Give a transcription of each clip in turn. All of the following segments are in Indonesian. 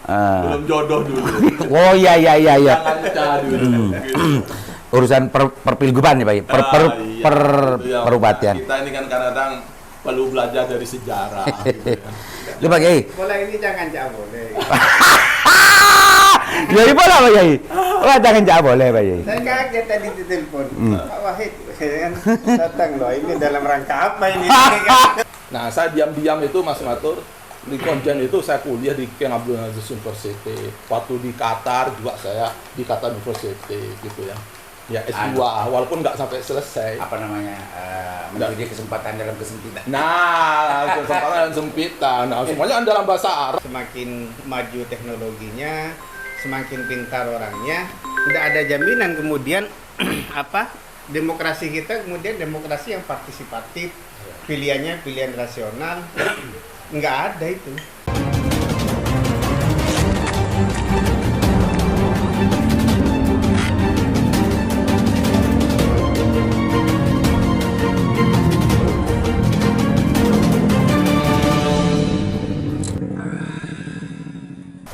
Belum jodoh dulu. Oh iya. Jangan nikah dulu. Urusan perpilguban ya Pak. Iya, itu yang Perubatian. Kita ini kan kadang-kadang perlu belajar dari sejarah. Gitu ya. Lu Pak Kiai. Boleh ini jangan boleh. Jadi boleh Pak Kiai. Wah jangan boleh Pak Kiai. Saya kaget tadi di telepon. Pak Wahid, saya kan datang loh. Ini dalam rangka apa ini? Nah, saya diam-diam itu Mas Matur di Konjen itu saya kuliah di King Abdul Aziz University. Waktu di Qatar juga saya di Qatar University gitu ya. Ya S2 walaupun nggak sampai selesai. Apa namanya? Menjadi kesempatan dalam kesempitan. Nah, kesempatan sempitan. Nah, semuanya dalam bahasa Arab. Semakin maju teknologinya, semakin pintar orangnya, tidak ada jaminan kemudian demokrasi kita kemudian demokrasi yang partisipatif, pilihannya pilihan rasional, nggak ada itu.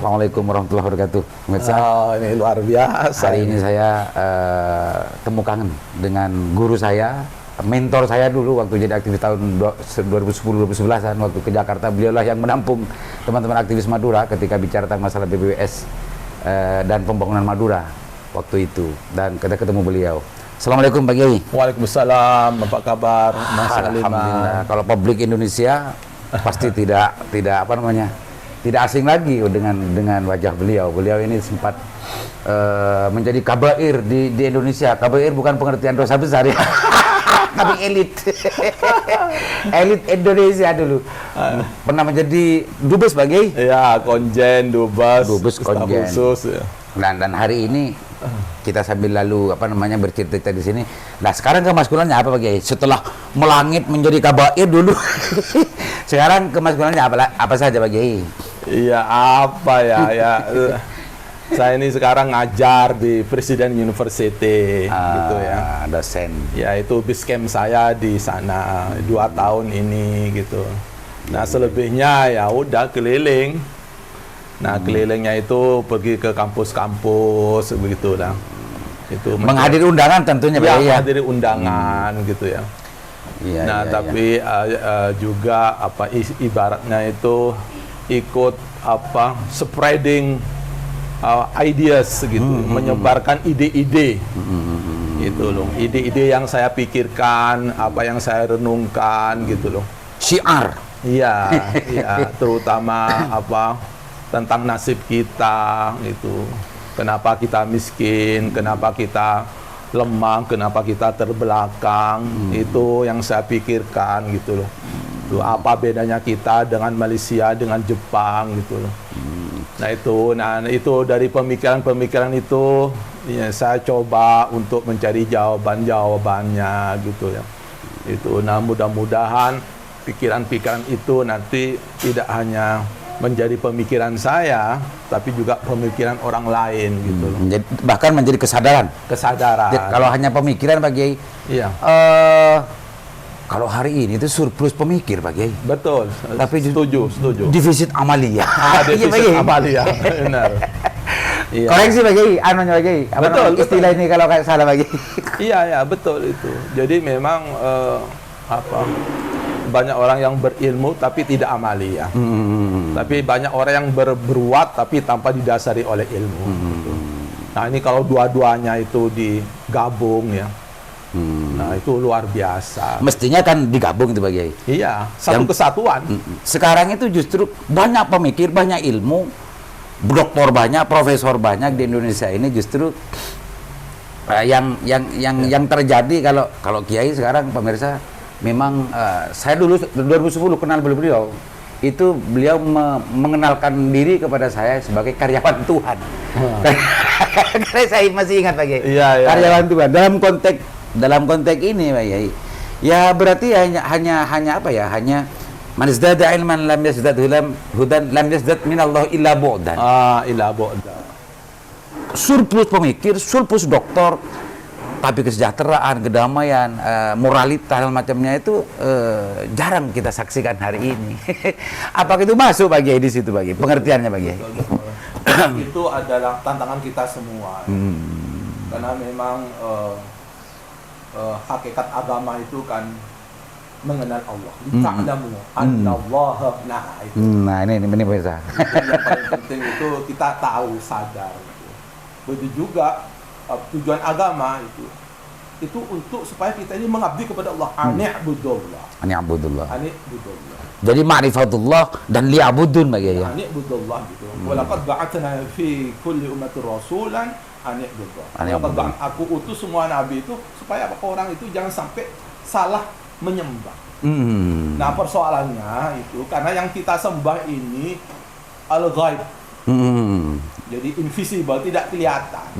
Assalamualaikum warahmatullahi wabarakatuh. Pemirsa, Ini luar biasa. hari ini saya temu kangen dengan guru saya, mentor saya dulu waktu jadi aktivis tahun 2010-2011an waktu ke Jakarta. Beliaulah yang menampung teman-teman aktivis Madura ketika bicara tentang masalah BBWS dan pembangunan Madura waktu itu, dan kita ketemu beliau. Assalamualaikum Pak Kiai. Waalaikumsalam. Apa kabar Mas Alhamdulillah. Kalau publik Indonesia pasti tidak tidak asing lagi dengan wajah beliau. Beliau ini sempat menjadi kabair di Indonesia. Kabair bukan pengertian dosa besar ya, tapi elit. Elit Indonesia dulu. Pernah menjadi dubes Pak Kiai? Ya, Konjen, Dubes Konjen. khusus ya. Dan hari ini kita sambil lalu bercerita di sini. Nah sekarang kemaskulannya apa Pak Kiai? Setelah melangit menjadi kabair dulu, sekarang kemaskulannya apa saja Pak Kiai? Iya, apa ya saya ini sekarang ngajar di Presiden University gitu ya. Dosen. Ya itu base camp saya di sana 2 tahun ini gitu. Nah selebihnya ya udah keliling. Nah kelilingnya itu pergi ke kampus-kampus begitu lah. Itu Menghadiri undangan tentunya Pak ya, Kiai. menghadiri undangan gitu ya. Iya, Nah iya, tapi juga ibaratnya itu ikut spreading ideas gitu, menyebarkan ide-ide gitu loh, ide-ide yang saya pikirkan, apa yang saya renungkan gitu loh. Syiar. Iya, iya, terutama tentang nasib kita gitu. Kenapa kita miskin, kenapa kita lemah, kenapa kita terbelakang, itu yang saya pikirkan gitu loh. Apa bedanya kita dengan Malaysia, dengan Jepang gitu loh. Nah itu dari pemikiran-pemikiran itu ya, saya coba untuk mencari jawabannya gitu ya. Itu mudah-mudahan pikiran-pikiran itu nanti tidak hanya menjadi pemikiran saya, tapi juga pemikiran orang lain gitu loh. Bahkan menjadi kesadaran. Kalau hanya pemikiran Pak Kiai. Iya. Kalau hari ini itu surplus pemikir Pak Kiai. Betul. Tapi setuju. Defisit amalia. Defisit amalia. Benar. Iya. Koreksi Pak Kiai, Pak Kiai. Betul, istilah ini kalau salah Pak Kiai. Iya, betul itu. Jadi memang banyak orang yang berilmu tapi tidak amalia. Tapi banyak orang yang berbuat tapi tanpa didasari oleh ilmu. Nah, ini kalau dua-duanya itu digabung ya. Nah, itu luar biasa. Mestinya kan digabung itu Pak Kiai. Iya, kesatuan. Sekarang itu justru banyak pemikir, banyak ilmu, doktor banyak, profesor banyak di Indonesia ini justru yang terjadi kalau Kiai sekarang pemirsa memang saya dulu 2010 kenal beliau. Itu beliau mengenalkan diri kepada saya sebagai karyawan Tuhan. Karena saya masih ingat Pak Kiai. Iya. Karyawan Tuhan dalam konteks ini Pak Kiai. Ya berarti hanya hanya man izdada ilman lam yazdad hudan lam yazdad minallah illa bu'dan. Illa bu'dan. Surplus pemikir, surplus doktor, tapi kesejahteraan, kedamaian, moralitas dan macamnya itu jarang kita saksikan hari ini. Apakah itu masuk Pak Kiai di situ Pak Kiai? Pengertiannya Pak Kiai? itu adalah tantangan kita semua. Karena memang hakikat agama itu kan mengenal Allah. Ta'lamu annallaha, nah itu. Nah, ini pemirsa. Itu yang paling penting itu kita tahu, sadar. Gitu. Begitu juga tujuan agama itu untuk supaya kita ini mengabdi kepada Allah. Ani'budullah. Ani'budullah. Ani'budullah. Jadi ma'rifatullah dan li'abudun bagi ya. Ani'budullah gitu. Walaqad ba'atsna fi kulli ummatin rasulan ani'budullah. Ani'budullah. Aku utus semua nabi itu supaya orang itu jangan sampai salah menyembah. Nah, persoalannya itu karena yang kita sembah ini al-ghaib. Jadi invisible, tidak kelihatan.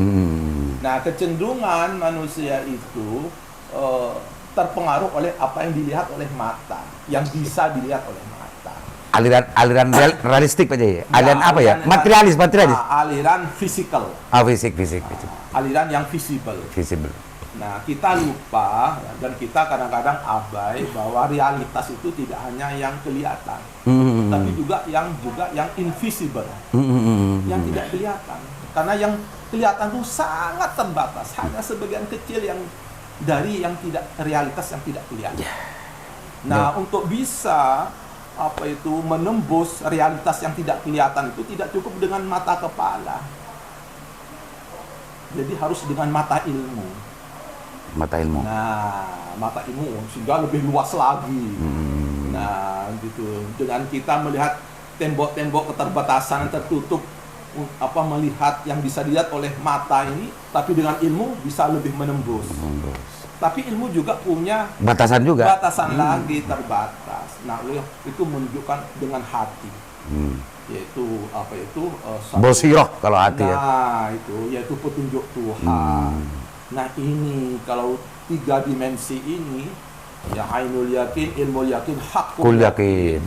Nah, kecenderungan manusia itu terpengaruh oleh apa yang dilihat oleh mata, yang bisa dilihat oleh mata. Aliran realistik aja ya. Aliran apa ya? Materialis. Aliran fisikal. Fisik. Aliran yang visible. Nah, kita lupa dan kita kadang-kadang abai bahwa realitas itu tidak hanya yang kelihatan, tapi juga yang invisible, yang tidak kelihatan. Karena yang kelihatan itu sangat terbatas, hanya sebagian kecil yang tidak realitas yang tidak kelihatan. Nah, untuk bisa menembus realitas yang tidak kelihatan itu tidak cukup dengan mata kepala. Jadi harus dengan mata ilmu. Nah, mata ilmu sehingga lebih luas lagi. Nah, gitu. Dengan kita melihat tembok-tembok keterbatasan yang tertutup, melihat yang bisa dilihat oleh mata ini, tapi dengan ilmu bisa lebih menembus. Tapi ilmu juga punya batasan lagi, terbatas. Nah, itu menunjukkan dengan hati. Yaitu bosirah kalau hati ya. Nah, yaitu petunjuk Tuhan. Nah, ini kalau 3 dimensi ini ya ainul yakin, ilmu yakin, hakul yakin.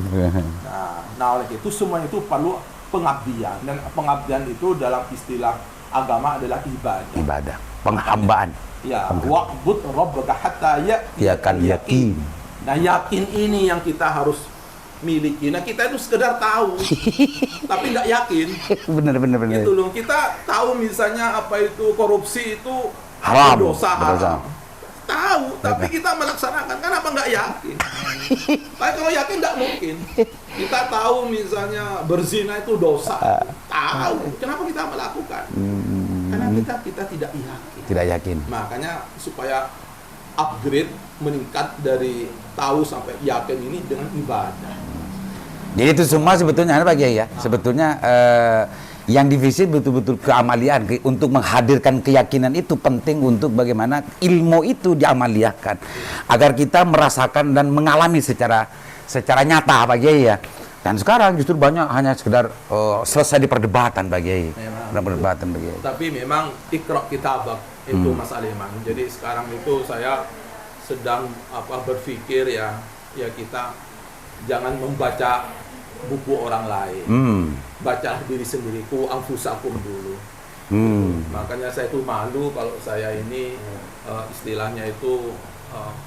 Nah, oleh itu semuanya itu perlu pengabdian, dan pengabdian itu dalam istilah agama adalah ibadah, penghambaan. Ya, wa'bud rabbaka hatta ya'tiyakal yakin. Nah, yakin ini yang kita harus miliki. Nah, kita itu sekedar tahu tapi nggak yakin. Bener. Gitu loh. Kita tahu misalnya korupsi itu haram, dosa haram. Tahu, tapi kita melaksanakan. Kenapa nggak yakin? Tapi kalau yakin nggak mungkin. Kita tahu misalnya berzina itu dosa. Tahu. Kenapa kita melakukan? Karena kita tidak yakin. Tidak yakin. Makanya supaya upgrade, meningkat dari tahu sampai yakin ini dengan ibadah. Jadi itu semua sebetulnya Pak Kiai ya. Sebetulnya yang divisit betul-betul keamalian untuk menghadirkan keyakinan itu penting untuk bagaimana ilmu itu diamaliahkan agar kita merasakan dan mengalami secara nyata Pak Kiai ya. Dan sekarang justru banyak hanya sekedar selesai di perdebatan Pak Kiai. Perdebatan Pak Kiai. Tapi memang iqra kitabak itu Mas Aliman. Jadi sekarang itu saya sedang berpikir ya kita jangan membaca buku orang lain. Bacalah diri sendiri, ku anfusakum dulu. Makanya saya itu malu kalau saya ini istilahnya itu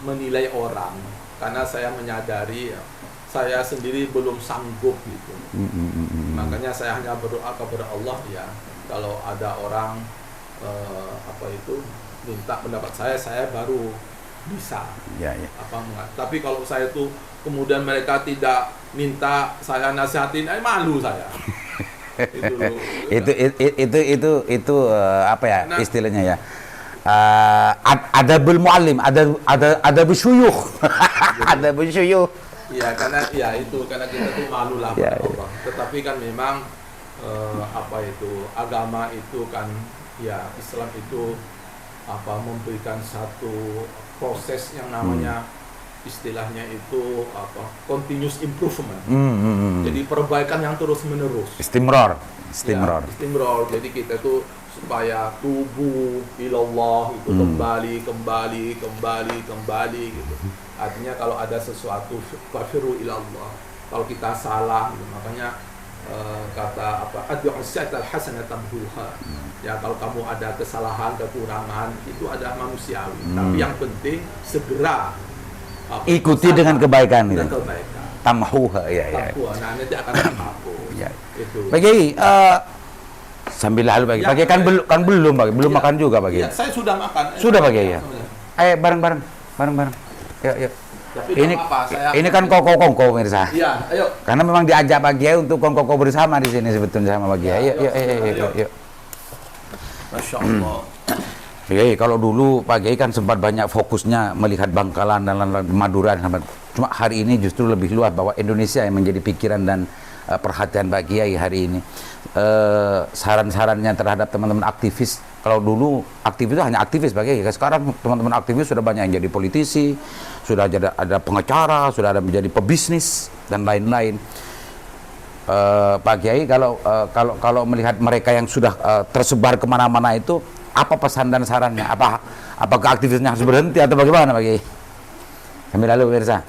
menilai orang, karena saya menyadari saya sendiri belum sanggup gitu. Makanya saya hanya berdoa kepada Allah ya, kalau ada orang minta pendapat saya baru bisa. Tapi kalau saya itu kemudian mereka tidak minta saya nasihatin, malu saya. itu apa ya istilahnya ya? Adabul muallim, adabul syuyukh. Adabul syuyukh. Ya, karena kita tuh malu lah pada Allah. Tetapi kan memang agama itu kan ya, Islam itu memberikan satu proses yang namanya istilahnya itu continuous improvement. Jadi perbaikan yang terus menerus. Istimrar. Ya, istimrar. Jadi kita itu supaya tubuh ilallah itu kembali gitu. Artinya kalau ada sesuatu fafiru ilallah. Kalau kita salah gitu. Makanya kata addu'asyatal hasanatan tamhuha. Ya, kalau kamu ada kesalahan, kekurangan, itu ada manusiawi. Tapi yang penting segera ikuti dengan kebaikan itu. Tamhuha ya. Nah, nanti akan terhapus. Ya. Itu. Bagi Sambil lalu Pak Kiai. Ya, Pak Kiai kan belum Pak Kiai. Belum Iya. makan juga Pak Kiai. Iya, saya sudah makan. Sudah Pak Kiai ya. Ayo bareng-bareng. Yuk. Tapi Ini nggak apa-apa, saya- ini kan kongko pemirsa. Iya, ayo. Karena memang diajak Pak Kiai untuk kongko bersama di sini sebetulnya sama Pak Kiai. Yuk. Masya Allah. Pak Kiai, kalau dulu Pak Kiai kan sempat banyak fokusnya melihat Bangkalan dan lain-lain, Madura dan lain-lain. Cuma hari ini justru lebih luas bahwa Indonesia yang menjadi pikiran dan perhatian Pak Kiai hari ini. Saran-sarannya terhadap teman-teman aktivis. Kalau dulu aktivis itu hanya aktivis Pak Kiai. Sekarang teman-teman aktivis sudah banyak yang jadi politisi, sudah ada pengacara, sudah ada menjadi pebisnis dan lain-lain. Pak Kiai, kalau melihat mereka yang sudah tersebar kemana-mana itu, apa pesan dan sarannya? Apakah aktivisnya harus berhenti atau bagaimana Pak Kiai? Sambil lalu pemirsa.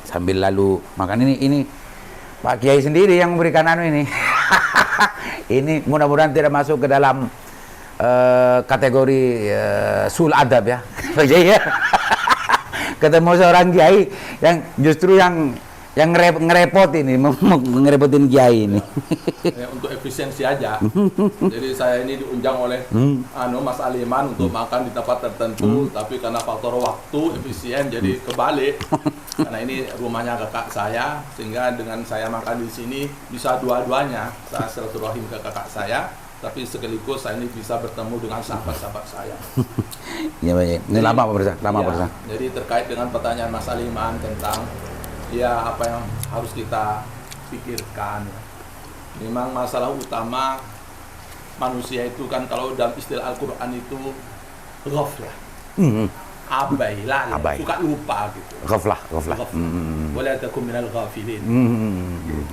Sambil lalu makan ini Pak Kiai sendiri yang memberikan ini. Ini mudah-mudahan tidak masuk ke dalam kategori sul adab ya. Pak Kiai ya. Ketemu seorang kiai yang justru yang ngerepotin ini, ngerepotin kiai ini. Ya, untuk efisiensi aja. Jadi saya ini diundang oleh Mas Aliman untuk makan di tempat tertentu, tapi karena faktor waktu efisien jadi kebalik. Karena ini rumahnya kakak saya, sehingga dengan saya makan di sini bisa dua-duanya. Saya silaturahim ke kakak saya, tapi sekaligus saya ini bisa bertemu dengan sahabat-sahabat saya. Iya Pak. Ini lama Pak Pemirsa, lama Pak Pemirsa. Jadi terkait dengan pertanyaan Mas Aliman tentang ya apa yang harus kita pikirkan. Memang masalah utama manusia itu kan kalau dalam istilah Al-Quran itu ghaflah, abai, lalai, Abai. suka lupa gitu. Ghaflah. Wala takum minal ghafilin.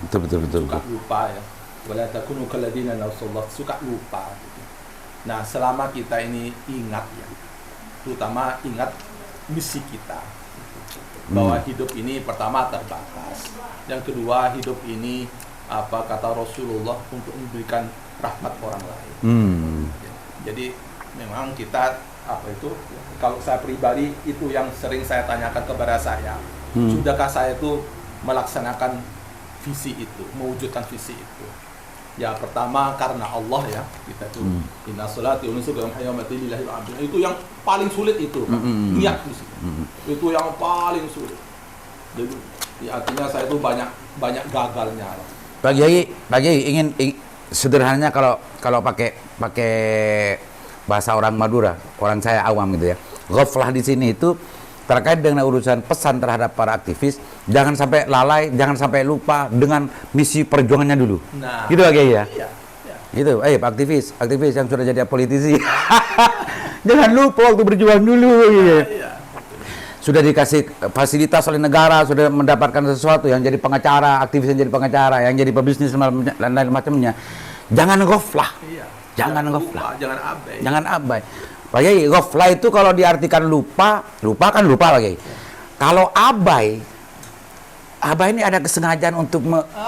Betul. Suka lupa ya. Wala takunu kalladina nasallat, suka lupa gitu. Nah, selama kita ini ingat ya, terutama ingat misi kita, bahwa hidup ini pertama terbatas, yang kedua hidup ini apa kata Rasulullah untuk memberikan rahmat orang lain. Jadi memang kita apa itu, kalau saya pribadi itu yang sering saya tanyakan kepada saya, sudahkah saya itu melaksanakan visi itu, mewujudkan visi itu? Ya pertama karena Allah ya, kita tuh inna sholati wa nusuki wa mahyaya wa mamati lillahi rabbil alamin. Itu yang paling sulit itu, niat di situ. Itu yang paling sulit. Jadi ya, artinya saya itu banyak gagalnya. Pak Kiai ingin sederhananya kalau pakai bahasa orang Madura, orang saya awam gitu ya. Ghaflah di sini itu terkait dengan urusan pesan terhadap para aktivis, jangan sampai lalai, jangan sampai lupa dengan misi perjuangannya dulu. Nah, gitu Pak Kiai ya. Iya. Gitu, Pak aktivis yang sudah jadi politisi. Jangan lupa waktu berjuang dulu gitu. Iya. Sudah dikasih fasilitas oleh negara, sudah mendapatkan sesuatu, yang jadi pengacara, aktivis yang jadi pengacara, yang jadi pebisnis dan lain macamnya. Jangan ghaflah. Iya. Jangan ghaflah. Jangan abai. Jangan abai. Pak Kiai, ghaflah itu kalau diartikan lupa kan lupa Pak Kiai. Kalau abai ini ada kesengajaan untuk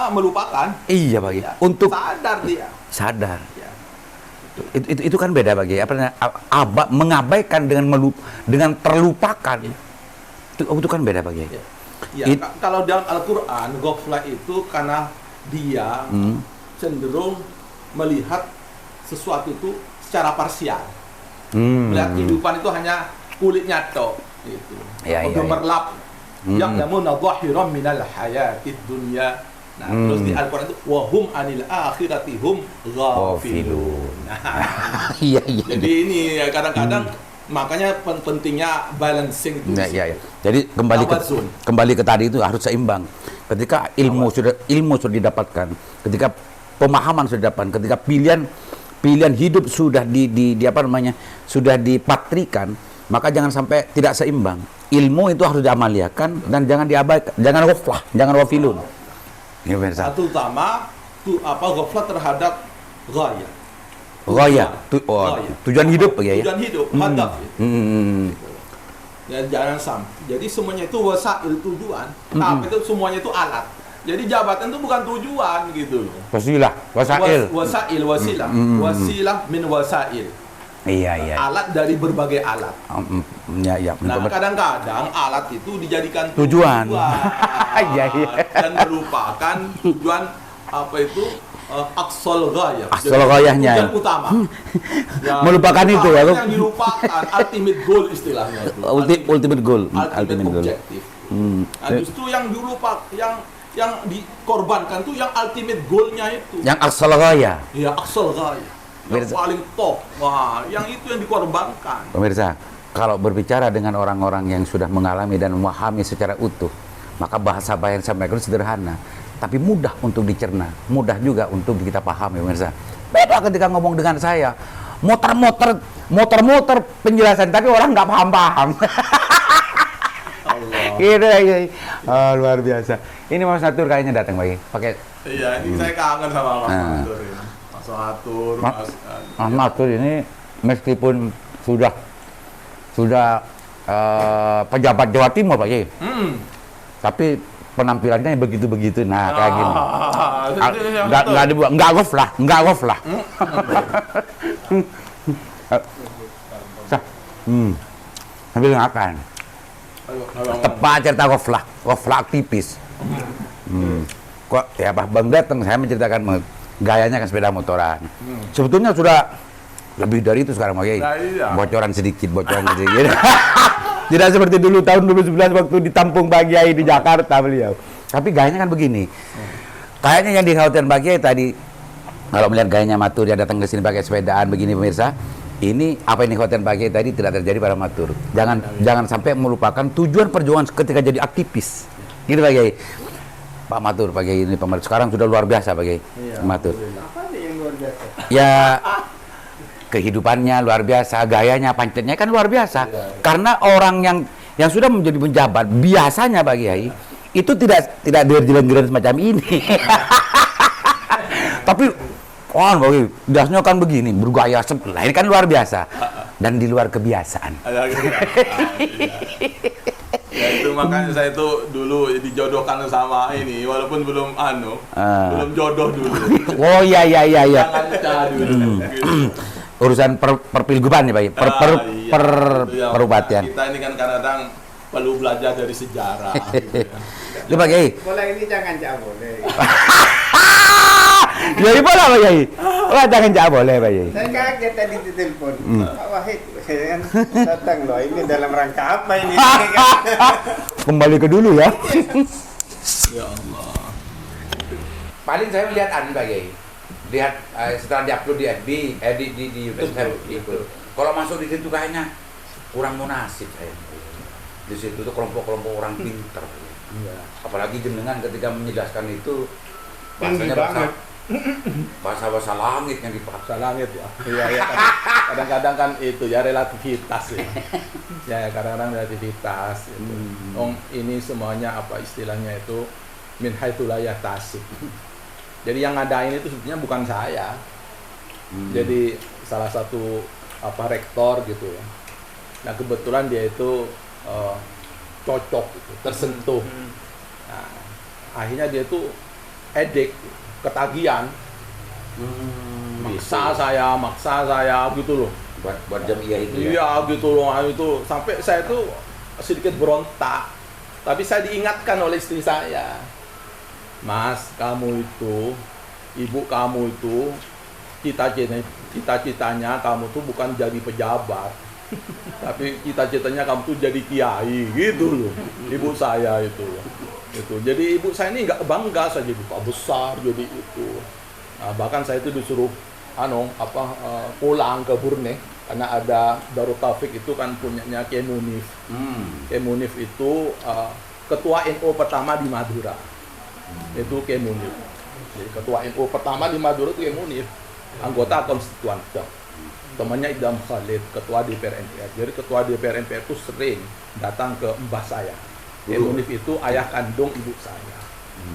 Melupakan. Iya Pak Kiai. Ya, Untuk sadar dia. sadar. Ya. Itu kan beda Pak Kiai. Mengabaikan dengan terlupakan. Itu kan beda Pak Kiai. Ya, kalau dalam Al-Quran, ghaflah itu karena dia cenderung melihat sesuatu itu secara parsial. Melihat kehidupan itu hanya kulitnya tok gitu. Gemerlap. Ya'lamuna dhahiran minal hayatid dunya. Nah, terus di Al-Quran itu wahum anil akhirati hum ghafilun. Nah, Iya. jadi ini ya, kadang-kadang makanya pentingnya balancing itu. Iya. Jadi kembali ke tadi itu harus seimbang. Ketika ilmu sudah didapatkan, ketika pemahaman sudah didapatkan, ketika pilihan hidup sudah sudah dipatrikan, maka jangan sampai tidak seimbang. Ilmu itu harus diamaliakan dan jangan diabaikan, jangan ghaflah, jangan wafilun. Ini pemirsa. Satu utama ghaflah terhadap ghaya. Tujuan hidup ya. Tujuan hidup, hadaf. Ya, jangan sampai. Jadi semuanya itu wasail, tujuan. Tapi itu semuanya itu alat. Jadi jabatan itu bukan tujuan gitu loh. Wasail. Wasilah. Wasilah min wasail. Iya. Alat dari berbagai alat. Iya. Nah, kadang-kadang alat itu dijadikan tujuan. Iya. Dan melupakan tujuan Aqsal Ghayah. Aqsal Jadi, Ghayahnya. tujuan utama. Yang Melupakan itu, ya, yang dilupakan, ultimate goal istilahnya itu. Ultimate goal. Ultimate goal. objective. Nah, justru yang dilupakan, yang dikorbankan tuh yang ultimate goalnya itu. Yang Aqsal Ghayah. Ya, Aqsal Ghayah. Yang Pemirsa. paling top. Wah, yang itu yang dikorbankan. Pemirsa, kalau berbicara dengan orang-orang yang sudah mengalami dan memahami secara utuh, maka bahasa yang saya sampaikan sederhana, tapi mudah untuk dicerna, mudah juga untuk kita pahami, pemirsa. Beda ketika ngomong dengan saya, motor penjelasan, tapi orang nggak paham-paham. Allah. Gitu ya. Oh, luar biasa. Ini Mas Natur kayaknya datang lagi, pakai Iya, ini saya kangen sama Mas Nah. Matur ini. Mas Matur, Ma- Mas. Mas Natur ini meskipun sudah pejabat Jawa Timur, Pak Kiai, tapi penampilannya begitu-begitu. Nah, kayak gini. Nggak gof lah. Sambil makan. Tepat cerita gof lah aktivis. Kok ya Pak Bang datang, saya menceritakan gayanya kan sepeda motoran. Sebetulnya sudah lebih dari itu sekarang, Pak Kiai. Nah, iya. Bocoran sedikit. Tidak seperti dulu tahun 2011 waktu ditampung Pak Kiai di Jakarta beliau. Tapi gayanya kan begini. Kayaknya yang dikhawatirkan Pak Kiai tadi, kalau melihat gayanya Matur yang datang ke sini pakai sepedaan begini, pemirsa, ini apa yang dikhawatirkan Pak Kiai tadi tidak terjadi pada Matur. Jangan sampai melupakan tujuan perjuangan ketika jadi aktivis. Gitu Pak Kiai. Pak Matur, Pak Kiai ini pemerintah sekarang sudah luar biasa Pak Kiai. Matur. Apa nih yang luar biasa? Ya kehidupannya luar biasa, gayanya, pancetnya kan luar biasa. Karena orang yang sudah menjadi penjabat biasanya Pak Kiai itu tidak derjelan-jelan semacam ini. Tapi bagi dasnya kan begini, bergaya sebelah. Ini kan luar biasa dan di luar kebiasaan. Ya itu makanya saya itu dulu dijodohkan sama ini walaupun belum belum jodoh dulu. Oh iya. Jangan cah dulu. Urusan perpilguban ya Pak. Iya, itu yang Perubatian. Kita ini kan kadang-kadang perlu belajar dari sejarah. Gitu ya. Lu Pak Kiai. Bola ini jangan boleh. Jadi boleh Pak Kiai. Wah jangan boleh Pak Kiai. Saya kaget tadi di telepon. Pak Wahid, saya kan datang loh. Ini dalam rangka apa ini? Kembali ke dulu ya. Ya Allah. Paling saya melihat Pak Kiai. Lihat setelah diupload di FB, di YouTube saya ikut. Kalau masuk di situ kayaknya kurang munasib saya. Di situ tuh kelompok-kelompok orang pintar. Iya. Apalagi jenengan ketika menjelaskan itu Tinggi bahasanya banget. bahasa langit yang dipakai. Bahasa langit ya. Iya. Kadang-kadang kan itu ya relativitas ya. Ya kadang-kadang relativitas. Gitu. Ini semuanya apa istilahnya itu min haitsu la yahtasib. Jadi yang ngadain itu sebetulnya bukan saya. Jadi salah satu rektor gitu ya. Nah kebetulan dia itu cocok gitu, tersentuh. Nah, akhirnya dia itu edik, ketagihan. Maksa saya gitu loh. Buat jamiah itu ya. Iya gitu loh. Itu sampai saya itu sedikit berontak. Tapi saya diingatkan oleh istri saya. Mas, kamu itu, ibu kamu itu, cita-citanya kamu tuh bukan jadi pejabat, tapi cita-citanya kamu tuh jadi kiai, gitu loh. Ibu saya itu. Jadi ibu saya ini nggak bangga saya jadi pak besar, jadi itu. Nah, bahkan saya itu disuruh pulang ke Brunei karena ada Darut Taufik itu kan punyanya Kiai Munif. Kiai Munif itu ketua NU pertama di Madura. Itu Kiai Munif. Jadi ketua NU pertama di Madura itu Kiai Munif, anggota konstituan. Temannya Idam Khalid, ketua DPR MPR. Jadi ketua DPR MPR itu sering datang ke mbah saya. Kiai Munif itu ayah kandung ibu saya.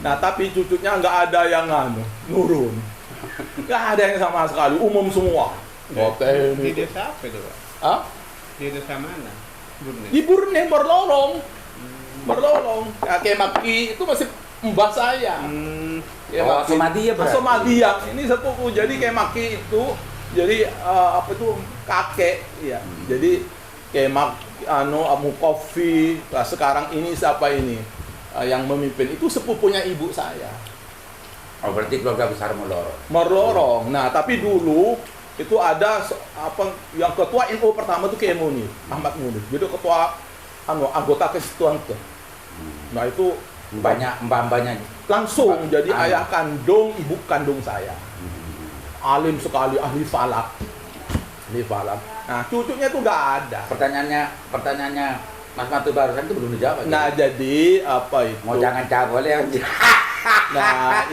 Nah tapi cucunya nggak ada yang nurun, nggak ada yang sama sekali, umum semua. Di desa apa itu Pak? Hah? Di desa mana? Brunei. Di Brunei Berlolong. Kiai Maki itu masih mbah saya. Somalia berarti. Somalia. Ini sepupu. Jadi Kiai Maki itu jadi kakek ya. Jadi Kiai Amu Kofi. Nah, sekarang ini siapa ini? Yang memimpin itu sepupunya ibu saya. Oh, berarti keluarga besar Melorong. Nah, tapi dulu itu ada yang ketua NU pertama itu Kiai Munir, Ahmad Munir. Jadi ketua anggota Kesatuan tuh. Nah, itu banyak mbak-mbaknya langsung jadi ayah kandung, ibu kandung saya. Alim sekali, ahli falak. Nah, cucunya tuh nggak ada. Pertanyaannya Mas Matu barusan itu belum dijawab. Nah, jadi apa itu? Mau jangan cabul ya. Nah,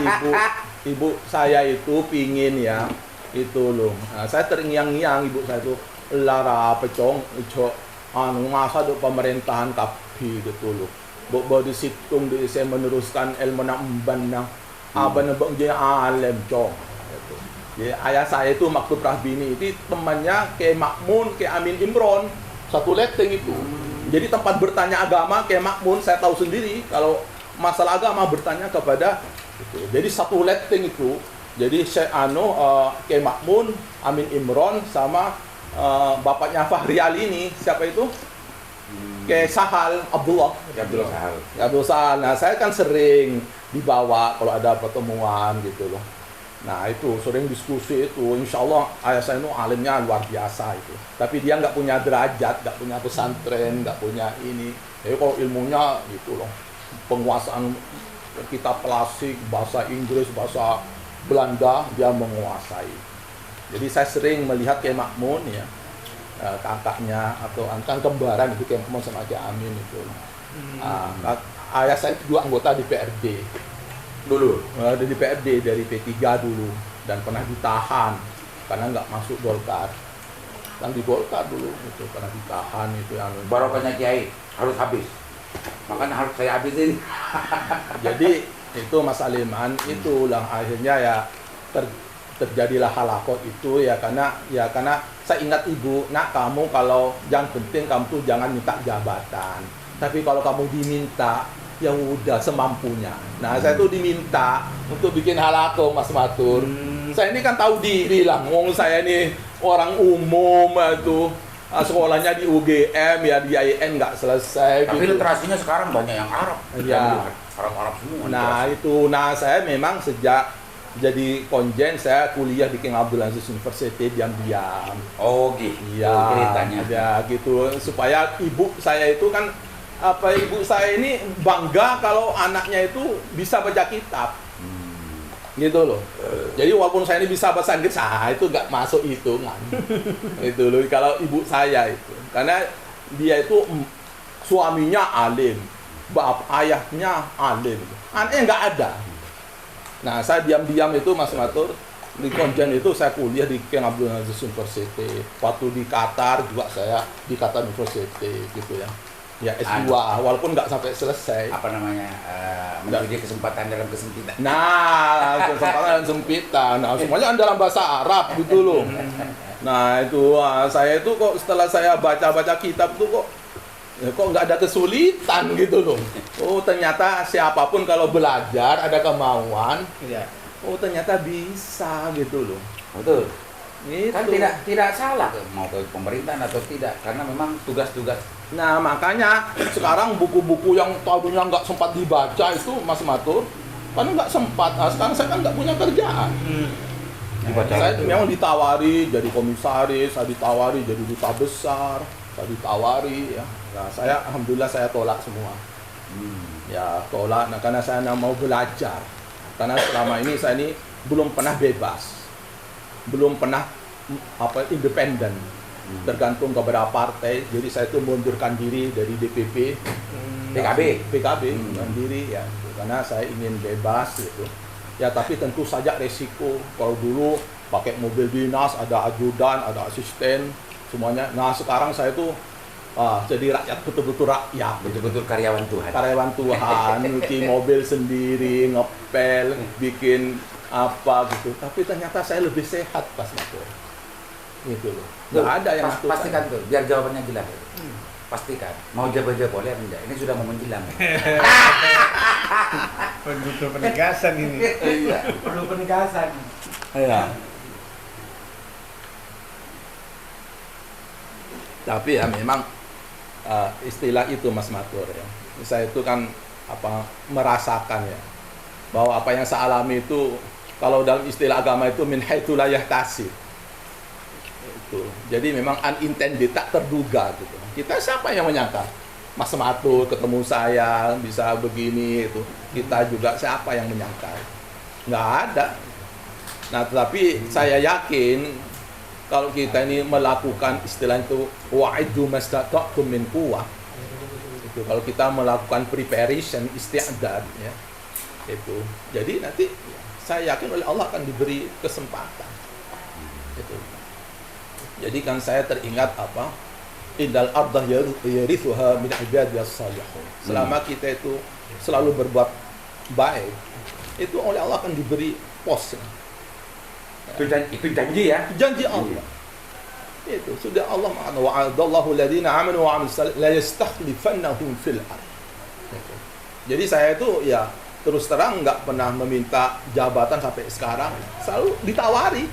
ibu saya itu pingin ya itu loh. Nah, saya terngiang-ngiang ibu saya itu lara pecong ijo masa do pemerintahan kapi gitu loh. Bo disitung di saya meneruskan ilmu nak emban nang aban bang dia alim cong gitu. Jadi ayah saya itu Maktub Rahbini itu temannya kayak Makmun, kayak Amin Imron, satu leteng itu. Jadi tempat bertanya agama kayak Makmun saya tahu sendiri kalau masalah agama bertanya kepada itu. Jadi satu letting itu. Jadi kayak Makmun, Amin Imron sama bapaknya Fahri Ali ini siapa itu? Kayak Sahal Abdullah Sahal. Nah, saya kan sering dibawa kalau ada pertemuan gitu loh. Nah, itu sering diskusi itu. Insya Allah ayah saya itu alimnya luar biasa itu. Tapi dia nggak punya derajat, nggak punya pesantren, nggak punya ini. Jadi kalau ilmunya gitu loh, penguasaan kitab klasik, bahasa Inggris, bahasa Belanda dia menguasai. Jadi saya sering melihat kayak Makmun ya, kakaknya atau angkat kembaran itu kayak Makmun sama Kiai Amin itu. Ayah saya juga anggota DPRD dulu, dari DPRD dari P3 dulu dan pernah ditahan karena nggak masuk Golkar. Kan di Golkar dulu itu pernah ditahan itu yang barokahnya Kiai harus habis. Makanya harus saya habisin. Jadi itu Mas Aliman itulah akhirnya ya terjadilah halakot itu ya karena saya ingat ibu, nak kamu kalau yang penting kamu tuh jangan minta jabatan. Tapi kalau kamu diminta ya udah semampunya. Nah, saya tuh diminta untuk bikin halako Mas Matur. Saya ini kan tahu diri lah, ngomong saya ini orang umum itu. Sekolahnya di UGM ya di IAIN nggak selesai. Tapi gitu. literasinya sekarang banyak yang Arab. Ya. Arab semua. Nah itu, saya memang sejak jadi konjen saya kuliah di King Abdul Aziz University diam-diam. Oh gitu. Iya. Ceritanya. Ya gitu supaya ibu saya itu kan ibu saya ini bangga kalau anaknya itu bisa baca kitab. Gitu loh. Jadi walaupun saya ini bisa bahasa Inggris, itu nggak masuk hitungan. Itu loh kalau ibu saya itu. Karena dia itu suaminya alim, ayahnya alim. Anaknya nggak ada. Nah, saya diam-diam itu Mas Matur di konjen itu saya kuliah di King Abdul Aziz University. Waktu di Qatar juga saya di Qatar University gitu ya. Ya S2 walaupun nggak sampai selesai. Apa namanya? Menjadi kesempatan dalam kesempitan. Nah, kesempatan dalam sempitan. Nah, semuanya dalam bahasa Arab gitu loh. Nah, itu saya itu kok setelah saya baca-baca kitab tuh kok nggak ada kesulitan gitu loh. Oh, ternyata siapapun kalau belajar ada kemauan, oh ternyata bisa gitu loh. Betul. Gitu. Kan tidak salah mau ke pemerintahan atau tidak karena memang tugas-tugas. Nah, makanya sekarang buku-buku yang tadinya nggak sempat dibaca itu Mas Matur karena nggak sempat. Nah, sekarang saya kan nggak punya kerjaan. Saya memang ditawari jadi komisaris, saya ditawari jadi duta besar, saya ditawari ya. Nah, saya alhamdulillah saya tolak semua. Ya tolak. Nah, karena saya mau belajar. Karena selama ini saya ini belum pernah bebas, belum pernah independen, tergantung kepada partai. Jadi saya itu mundurkan diri dari DPP, PKB mandiri ya, karena saya ingin bebas gitu. Ya tapi tentu saja resiko. Kalau dulu pakai mobil dinas, ada ajudan, ada asisten, semuanya. Nah sekarang saya itu jadi rakyat, betul-betul rakyat, betul-betul karyawan Tuhan. Karyawan Tuhan, nyuci mobil sendiri, ngepel, bikin apa gitu. Tapi ternyata saya lebih sehat pas itu. Gitu loh. Nggak ada yang pastikan tuh, biar jawabannya jelas. Pastikan. Mau jawab boleh enggak? Ini sudah mau menjelang. Butuh penegasan ini. Iya, perlu penegasan. Iya. Tapi ya memang istilah itu Mas Matur ya. Saya itu kan merasakan ya. bahwa apa yang saya alami itu kalau dalam istilah agama itu min haitsu la yahtasib. Itu. Jadi memang unintended, tak terduga gitu. Kita siapa yang menyangka? Mas Matul ketemu saya bisa begini itu. Kita juga siapa yang menyangka? Nggak ada. Nah, tetapi saya yakin kalau kita ini melakukan istilah itu wa'iddu mastata'tum min quwwah. Itu kalau kita melakukan preparation, isti'dad ya. Itu. Jadi nanti saya yakin oleh Allah akan diberi kesempatan. Itu. Jadi kan saya teringat apa? Indal ardah yarithuha min ibadiyas salihun. Selama kita itu selalu berbuat baik, itu oleh Allah akan diberi pos. Itu janji ya. Janji Allah. Itu sudah Allah mengatakan wa'adallahu alladziina aamanu wa 'amilus shalihati la yastakhlifannahum fil ardh. Jadi saya itu ya terus terang nggak pernah meminta jabatan sampai sekarang, selalu ditawari.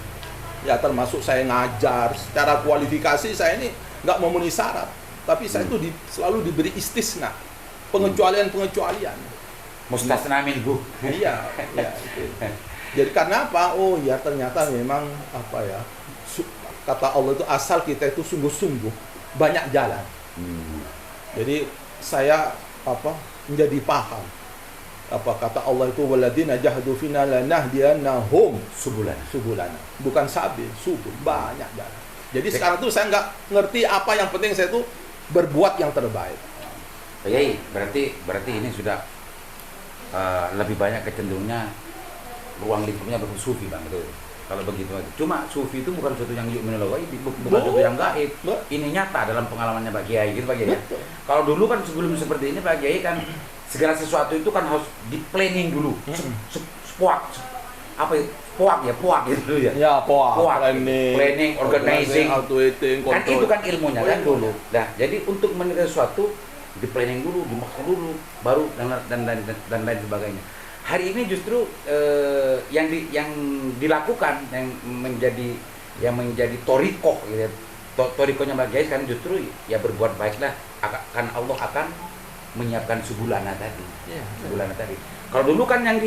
Ya termasuk saya ngajar, secara kualifikasi saya ini nggak memenuhi syarat, tapi saya itu selalu diberi istisna, pengecualian. Mustasna minhu. Iya, ya, itu. Jadi karena apa? Oh ya ternyata memang apa ya? Kata Allah itu asal kita itu sungguh-sungguh banyak jalan. Jadi saya apa menjadi paham apa kata Allah itu waladina jahadu fina lanahdiyannahum subulana. Bukan sabil, subul, banyak jalan. Jadi sekarang tuh saya nggak ngerti apa yang penting, saya tuh berbuat yang terbaik. Pak Yai, berarti ini sudah lebih banyak kecenderungnya ruang lingkupnya bersufi Bang, itu. Kalau begitu. Cuma sufi itu bukan sesuatu yang yu'minul ghaib, bukan sesuatu yang gaib. Ini nyata dalam pengalamannya Pak Kiai gitu Pak Kiai. Kalau dulu kan sebelum seperti ini Pak Kiai kan segala sesuatu itu kan harus di planning dulu. Puak gitu ya. Ya, puak. Planning, organizing, automating, kan itu kan ilmunya kan dulu. Nah, jadi untuk menilai sesuatu di planning dulu, dimaksud dulu, baru dan lain sebagainya. Hari ini justru yang dilakukan yang menjadi torikoh gitu ya. Torikohnya Mbak Kiai kan justru ya berbuat baiklah, akan Allah akan menyiapkan subulana tadi. Subulana tadi. Kalau dulu kan yang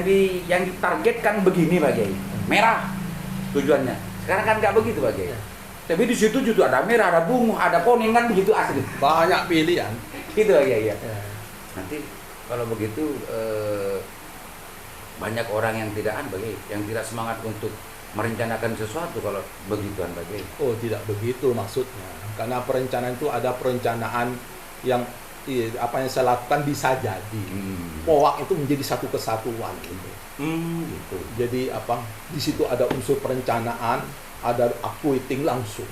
ditargetkan begini Pak Kiai, merah tujuannya. Sekarang kan nggak begitu Pak Kiai. Tapi di situ juga ada merah, ada bunga, ada kuning kan begitu asli. Banyak pilihan. Gitu Pak Kiai ya. Nanti kalau begitu banyak orang yang yang tidak semangat untuk merencanakan sesuatu kalau begituan Pak Kiai. Oh, tidak begitu maksudnya. Karena perencanaan itu ada perencanaan yang apa yang saya lakukan bisa jadi. Powak itu menjadi satu kesatuan gitu. Gitu. Jadi apa? Di situ ada unsur perencanaan, ada actuating langsung.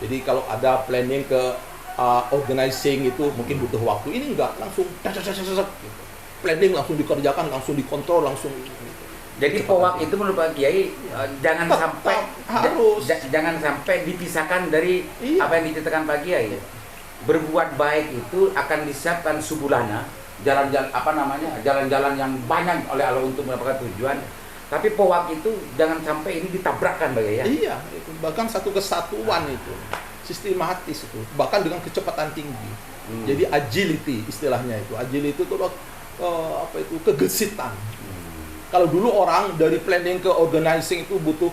Jadi kalau ada planning ke organizing itu mungkin butuh waktu. Ini enggak, langsung gitu. Planning langsung dikerjakan, langsung dikontrol, langsung gitu. Jadi powak itu menurut Pak Kiai jangan sampai dipisahkan dari apa yang diceritakan Pak Kiai. Berbuat baik itu akan disiapkan subulana, jalan-jalan yang banyak oleh Allah untuk mendapatkan tujuan. Tapi powak itu jangan sampai ini ditabrakkan Pak Kiai ya. Iya, itu bahkan satu kesatuan itu. Sistematis itu, bahkan dengan kecepatan tinggi. Jadi agility istilahnya itu. Agility itu kegesitan. Kalau dulu orang dari planning ke organizing itu butuh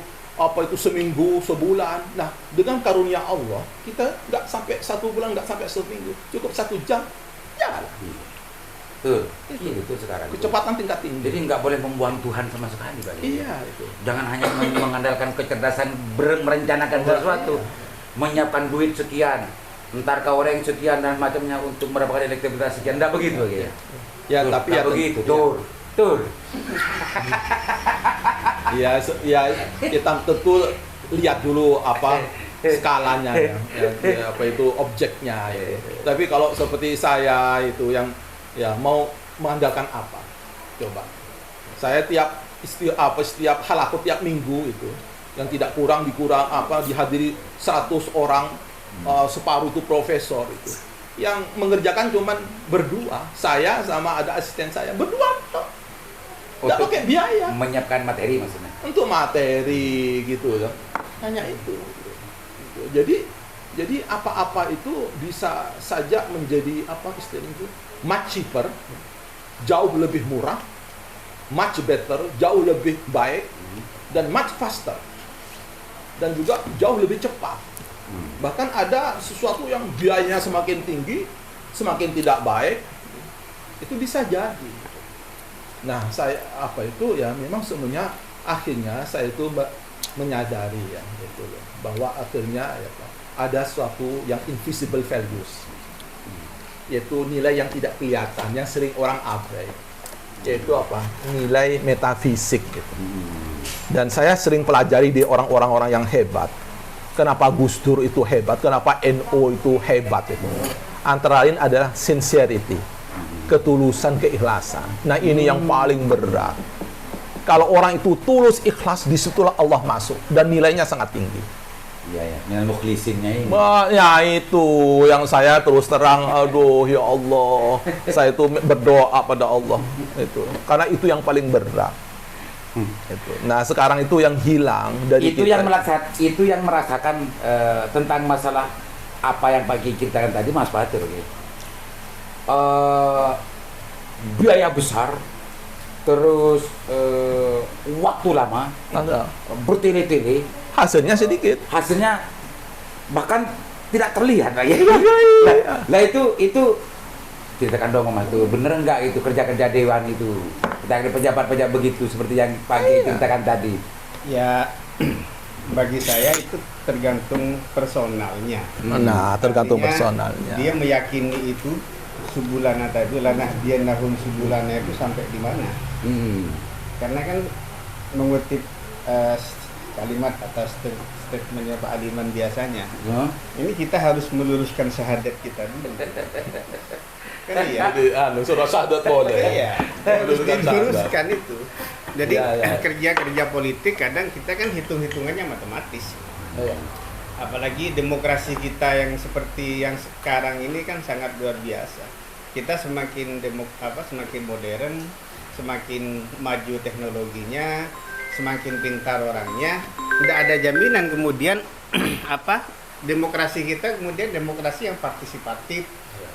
seminggu, sebulan. Nah, dengan karunia Allah, kita nggak sampai 1 bulan, nggak sampai seminggu, cukup 1 jam, jalan. Itu sekarang. Kecepatan tingkat tinggi. Jadi nggak boleh membuang Tuhan sama sekali, Pak. Iya, itu. Jangan hanya mengandalkan kecerdasan merencanakan sesuatu, menyiapkan duit sekian, entar ke orang sekian dan macamnya untuk mendapatkan elektabilitas sekian, nggak begitu, ya. Ya, tapi ya begitu. Tur. Ya, kita tentu lihat dulu apa skalanya ya, apa itu objeknya ya. Tapi kalau seperti saya itu yang ya mau mengandalkan apa? Coba. Saya setiap halaqah tiap minggu itu yang tidak dihadiri 100 orang, separuh itu profesor itu. Yang mengerjakan cuman berdua, saya sama ada asisten saya, berdua toh. Nggak pakai biaya. Menyiapkan materi maksudnya. Untuk materi gitu ya. Hanya itu. Jadi apa-apa itu bisa saja menjadi apa istilahnya itu much cheaper, jauh lebih murah much better, jauh lebih baik, dan much faster, dan juga jauh lebih cepat. Bahkan ada sesuatu yang biayanya semakin tinggi, semakin tidak baik, itu bisa jadi. Nah, saya memang sebenarnya akhirnya saya itu menyadari ya, gitu loh, bahwa akhirnya ya, ada suatu yang invisible values, yaitu nilai yang tidak kelihatan, yang sering orang abai, yaitu apa? Nilai metafisik gitu. Dan saya sering pelajari di orang-orang yang hebat. Kenapa Gus Dur itu hebat? Kenapa NU itu hebat itu? Antara lain adalah sincerity, ketulusan, keikhlasan. Nah, ini yang paling berat. Kalau orang itu tulus, ikhlas, disitulah Allah masuk dan nilainya sangat tinggi. Iya ya, nilai mukhlisinnya ini. Ya itu yang saya terus terang, aduh ya Allah, saya itu berdoa pada Allah itu, karena itu yang paling berat. Itu. Nah, sekarang itu yang hilang dari Itu kita. itu yang merasakan tentang masalah apa yang Pak Kiki ceritakan tadi, Mas Fatir. Biaya besar, terus waktu lama, bertele-tele, Hasilnya sedikit. hasilnya bahkan tidak terlihat lagi. Lah itu ceritakan dong Mas, itu bener nggak itu kerja-kerja dewan itu? Kita ada pejabat-pejabat begitu seperti yang pagi ceritakan tadi. Ya, bagi saya itu tergantung personalnya. Nah, tergantung Artinya, personalnya. Dia meyakini itu subulana tadi, lanah dia nahum subulana itu sampai di mana? Karena kan mengutip kalimat atau statementnya Pak Aliman biasanya, ini kita harus meluruskan syahadat kita dulu. Kan iya. Jadi, surah syahadat boleh. Iya, harus Meluruskan diluruskan itu. Jadi Ya. kerja-kerja politik kadang kita kan hitung-hitungannya matematis. Iya. Apalagi demokrasi kita yang seperti yang sekarang ini kan sangat luar biasa. Kita semakin semakin modern, semakin maju teknologinya, semakin pintar orangnya. Tidak ada jaminan kemudian demokrasi kita kemudian demokrasi yang partisipatif,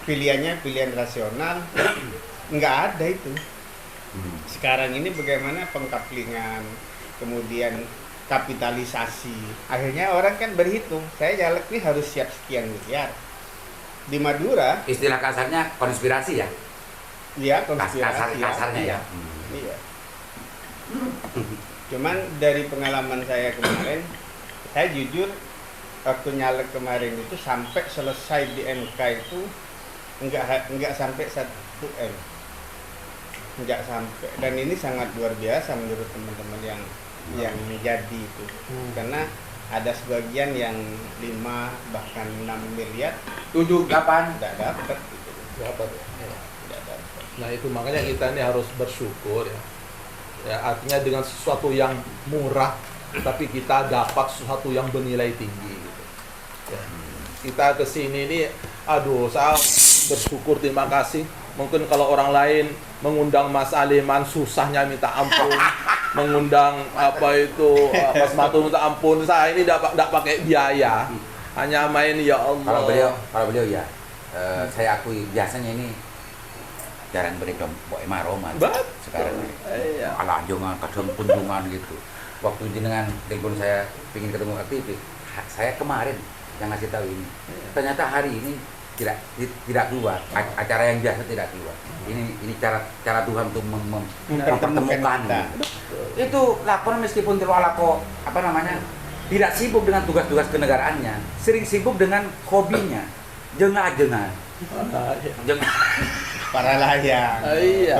pilihannya pilihan rasional, nggak ada itu. Sekarang ini bagaimana pengkaplingan, kemudian kapitalisasi. Akhirnya orang kan berhitung, saya caleg ini harus siap sekian miliar. Di Madura, Istilah kasarnya konspirasi ya. ya konspirasi. Kasarnya ya. Iya. Cuman dari pengalaman saya kemarin, saya jujur waktu nyalek kemarin itu sampai selesai di MK itu enggak sampai 1 M. Enggak sampai. Dan ini sangat luar biasa menurut teman-teman yang menjadi itu. Karena ada sebagian yang 5 bahkan 6 miliar 7, 8. tidak dapat gitu. Dapat. Tidak dapat. Nah, itu makanya kita ini harus bersyukur ya. Ya, artinya dengan sesuatu yang murah, tapi kita dapat sesuatu yang bernilai tinggi gitu. Ya. Kita kesini ini, saya bersyukur, terima kasih. Mungkin kalau orang lain mengundang Mas Aliman susahnya minta ampun, mengundang Mas Matu minta ampun, saya ini tidak pakai biaya, hanya main ya Allah. Kalau beliau ya, saya akui biasanya ini jarang berikan Mbak Roma sekarang ini. Iya. Ala anjongan, kadang kunjungan gitu. Waktu jenengan telepon saya ingin ketemu aktivis, saya kemarin yang ngasih tahu ini. Ternyata hari ini tidak keluar, acara yang biasa tidak keluar. Ini cara Tuhan untuk mempertemukan. Itu lakon meskipun tidak sibuk dengan tugas-tugas kenegaraannya, sering sibuk dengan hobinya, jengah-jengah. Para layang. Iya.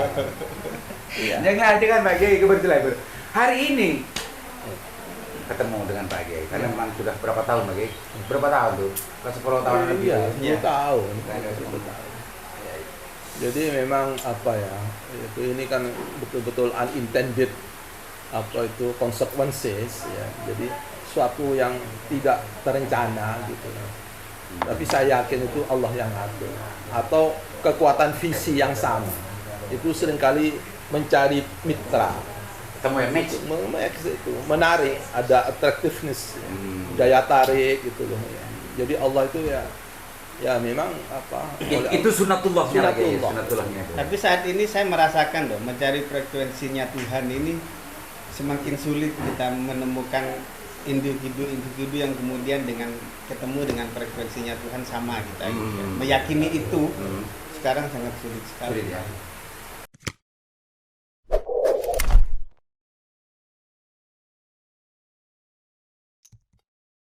Jengah-jengah Pak Kiai kebetulan. Hari ini ketemu dengan Pak Kiai, karena memang sudah berapa tahun Pak Kiai? Berapa tahun tuh? 10 tahun lebih. Iya, 10 Iya. tahun. 10 tahun. Jadi memang ini kan betul-betul unintended consequences ya. Jadi suatu yang tidak terencana gitu. Tapi saya yakin itu Allah yang atur. Atau kekuatan visi yang sama. Itu seringkali mencari mitra. Ketemu yang match. Itu menarik, ada attractiveness, daya tarik gitu loh ya. Jadi Allah itu ya Ya memang apa? Itu sunnatullahnya lagi, Sunnatullah. sunnatullahnya itu. Tapi saat ini saya merasakan loh, mencari frekuensinya Tuhan ini semakin sulit kita menemukan individu-individu yang kemudian dengan ketemu dengan frekuensinya Tuhan sama kita. Meyakini itu sekarang sangat sulit sekali. Sulit ya.